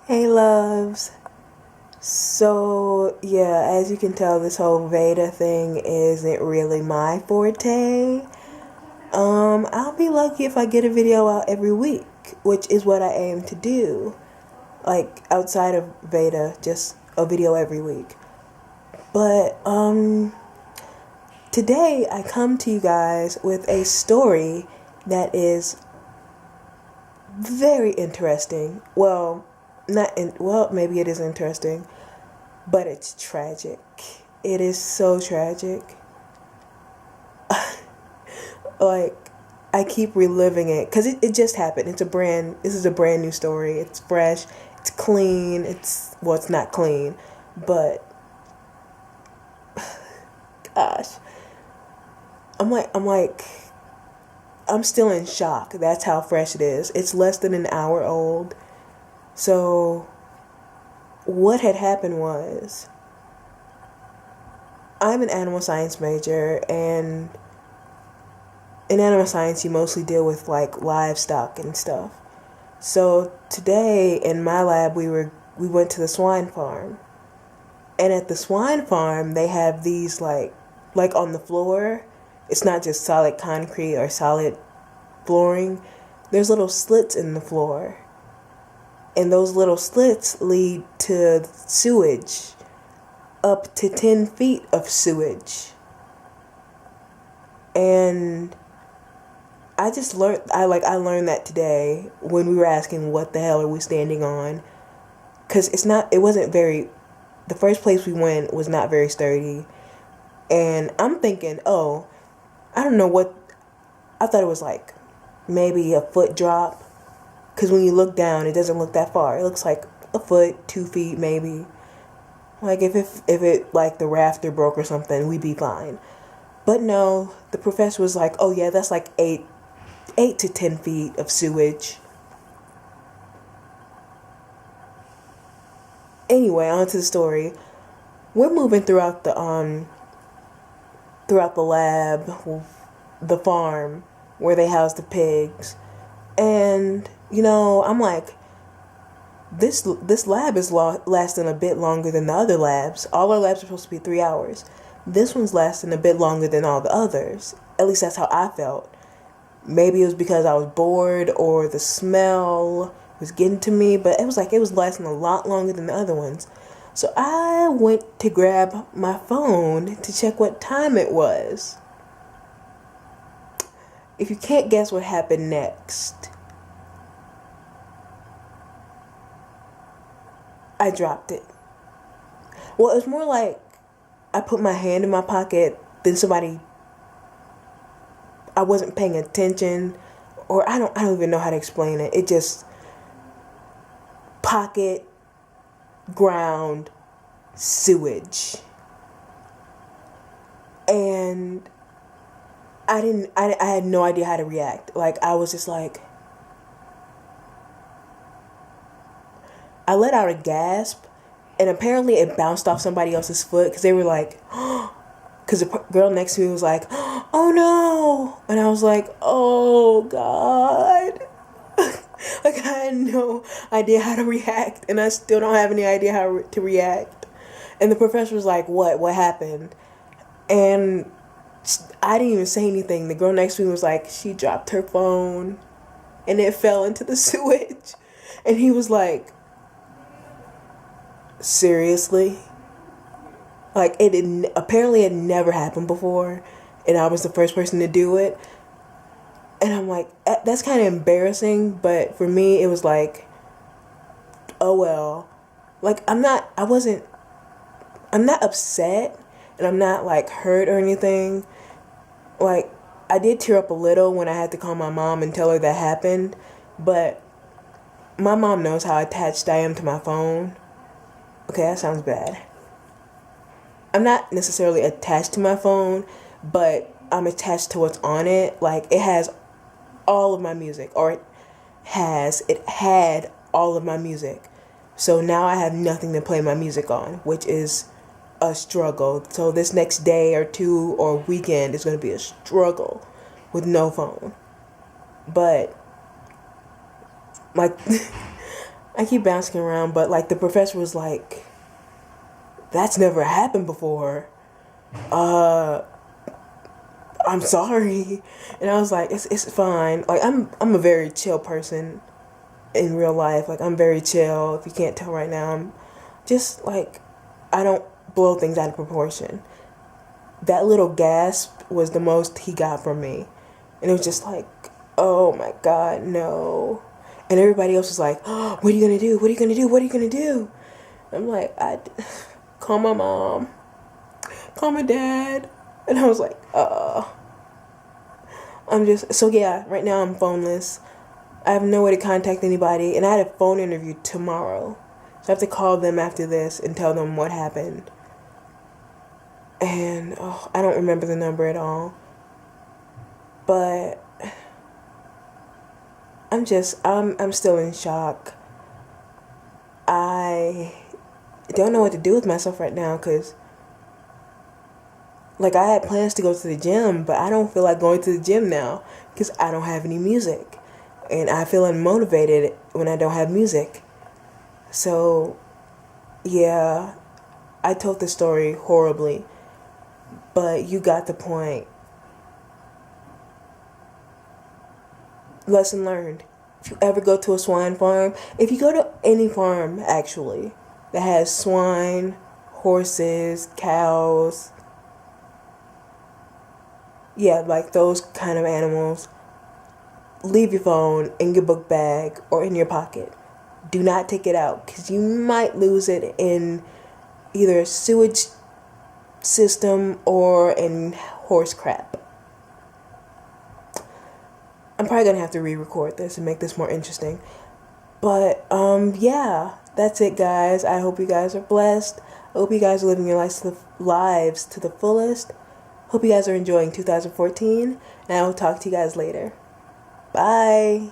Hey loves. So yeah, as you can tell, this whole VEDA thing isn't really my forte. I'll be lucky if I get a video out every week, which is what I aim to do. Like outside of VEDA, just a video every week. But today I come to you guys with a story that is very interesting. Well, not in, well, maybe it is interesting, but it's tragic. It is so tragic. Like, I keep reliving it because it just happened. This is a brand new story. It's fresh, it's clean, well, it's not clean, but gosh, I'm like, I'm still in shock. That's how fresh it is. It's less than an hour old. So, what had happened was, I'm an animal science major, and in animal science, you mostly deal with like livestock and stuff. So today in my lab, we went to the swine farm, and at the swine farm, they have these like on the floor. It's not just solid concrete or solid flooring. There's little slits in the floor, and those little slits lead to sewage, up to 10 feet of sewage. And I learned that today when we were asking what the hell are we standing on, cuz it wasn't very, the first place we went was not very sturdy. And I'm thinking, "Oh, I don't know what, I thought it was like maybe a foot drop, cuz when you look down, it doesn't look that far. It looks like a foot, 2 feet maybe. Like if it like the rafter broke or something, we'd be fine." But no, the professor was like, "Oh yeah, that's like 8 to 10 feet of sewage." Anyway, on to the story. We're moving throughout the lab, the farm where they house the pigs. And I'm like, this lab is lasting a bit longer than the other labs. All our labs are supposed to be 3 hours. This one's lasting a bit longer than all the others. At least that's how I felt. Maybe it was because I was bored or the smell was getting to me, but it was lasting a lot longer than the other ones. So I went to grab my phone to check what time it was. If you can't guess what happened next, I dropped it. Well, it was more like I put my hand in my pocket, then I wasn't paying attention, or I don't even know how to explain it. It just pocket, ground, sewage. And I had no idea how to react. Like, I was just like, I let out a gasp, and apparently it bounced off somebody else's foot, because they were like, because the girl next to me was like, "Oh no," and I was like, "Oh God." Like, I had no idea how to react, and I still don't have any idea how to react. And the professor was like, what happened?" And I didn't even say anything. The girl next to me was like, she dropped her phone and it fell into the sewage. And he was like, "Seriously?" Like, apparently it never happened before, and I was the first person to do it. And I'm like, that's kind of embarrassing, but for me, it was like, oh well. Like, I'm not upset, and I'm not like hurt or anything. Like, I did tear up a little when I had to call my mom and tell her that happened, but my mom knows how attached I am to my phone. Okay, that sounds bad. I'm not necessarily attached to my phone, but I'm attached to what's on it. Like, it has all of my music, or it had all of my music. So now I have nothing to play my music on, which is a struggle. So this next day or two or weekend is going to be a struggle with no phone. But like I keep bouncing around, but like the professor was like, "That's never happened before. Uh, I'm sorry," and I was like, "It's fine." Like I'm a very chill person in real life. Like I'm very chill. If you can't tell right now, I'm just like I don't blow things out of proportion. That little gasp was the most he got from me, and it was just like, "Oh my God, no!" And everybody else was like, "Oh, what are you gonna do? What are you gonna do? What are you gonna do?" I'm like, call my mom, call my dad," and I was like, I'm just so yeah. Right now I'm phoneless. I have no way to contact anybody, and I had a phone interview tomorrow, so I have to call them after this and tell them what happened. And I don't remember the number at all. But I'm still in shock. I don't know what to do with myself right now because like I had plans to go to the gym, but I don't feel like going to the gym now because I don't have any music. And I feel unmotivated when I don't have music. So, yeah, I told the story horribly, but you got the point. Lesson learned. If you ever go to a swine farm, if you go to any farm actually that has swine, horses, cows, yeah, like those kind of animals, leave your phone in your book bag or in your pocket. Do not take it out because you might lose it in either a sewage system or in horse crap. I'm probably gonna have to re-record this and make this more interesting. But yeah, that's it, guys. I hope you guys are blessed. I hope you guys are living your lives to the fullest. Hope you guys are enjoying 2014, and I will talk to you guys later. Bye.